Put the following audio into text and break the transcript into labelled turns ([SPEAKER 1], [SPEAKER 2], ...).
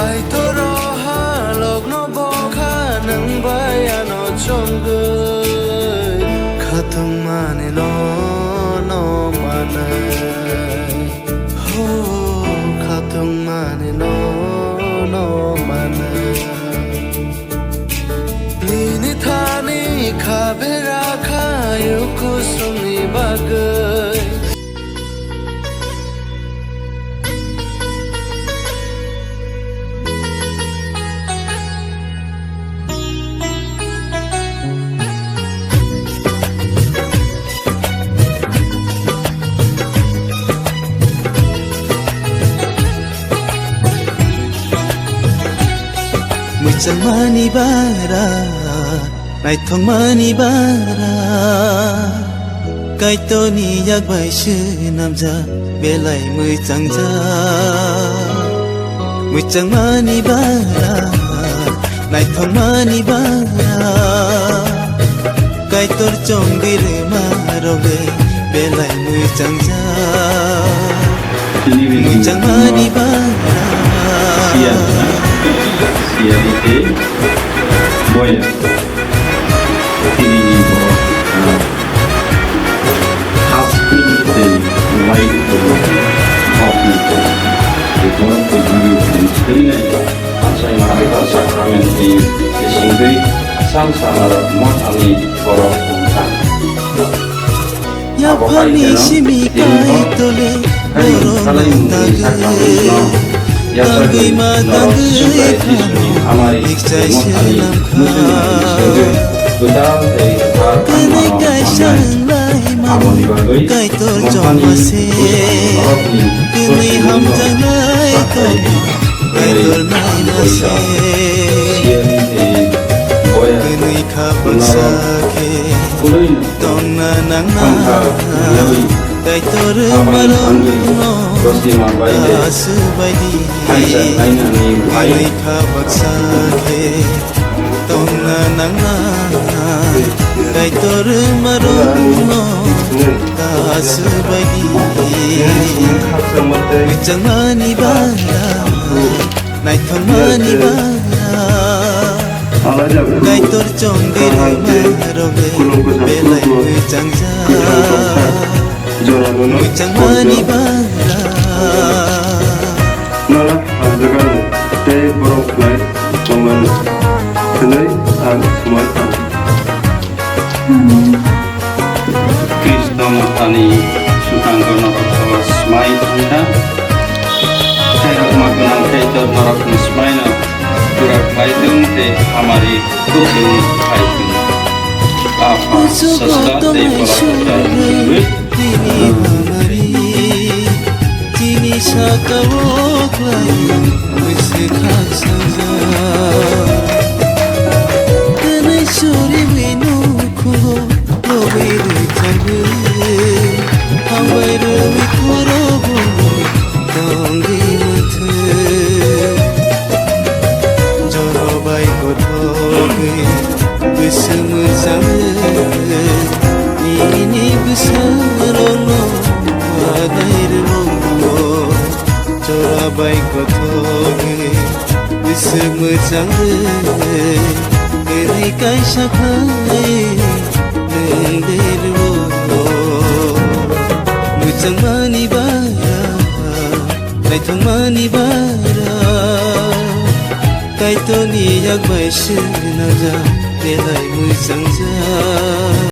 [SPEAKER 1] Bai toro halok no bokha nang bayano chonggui Khatung mane no mane Ho khatung mane no mane Lini thani khabera khayu kusumi bagai Muchang mani bara, nai thong mani bara, kai to ni yak bai shi nam ja, belai muchang ja. Muchang mani bara, nai thong mani bara, kai tor chong dir maroge, belai muchang ja. Muchang mani bara.
[SPEAKER 2] Siarite boya ini hasil dari mulai kopi itu ini saya merasa sakramen di sini sama-sama mengalami korban
[SPEAKER 1] ya pani simi kai tole korban tage Tangi matangi khano ikchai shanam kha Kani kai shang lai mam kai tor chong mase Kini ham jang lai kai kai tor nai nase Kini kha baksa ke tong na nang na Kai tor marong no asu bai di Kini kha baksa ke tong na nang na Kai tor marong no asu bai di Muchang mani bara nai thong mani bara Kai tor chong dir maroge belai muchang ja Muchang mani bara
[SPEAKER 3] Nala azagan te borok lai toman tenai ag sumai
[SPEAKER 2] Kristo matani sukang kono kelas mai tanda saya makan itu narok nismaina turak kaitung te amari tukung kaitung apa sesuatu yang
[SPEAKER 1] Tini hamari Tini sakawok layu Wise khak sangja Kanai suri winu kho Lobe ruchagu Hawai rumi kuro bulu Tongi muthu Joro bai kothoge Wisum jang Ini besarono adairmo Cora bai kothoge Wisum jang Kini kai sakhai nengdirmo Muchang mani bara Nai thong mani bara Kai to ni yak bai shi na ja Belai muchang ja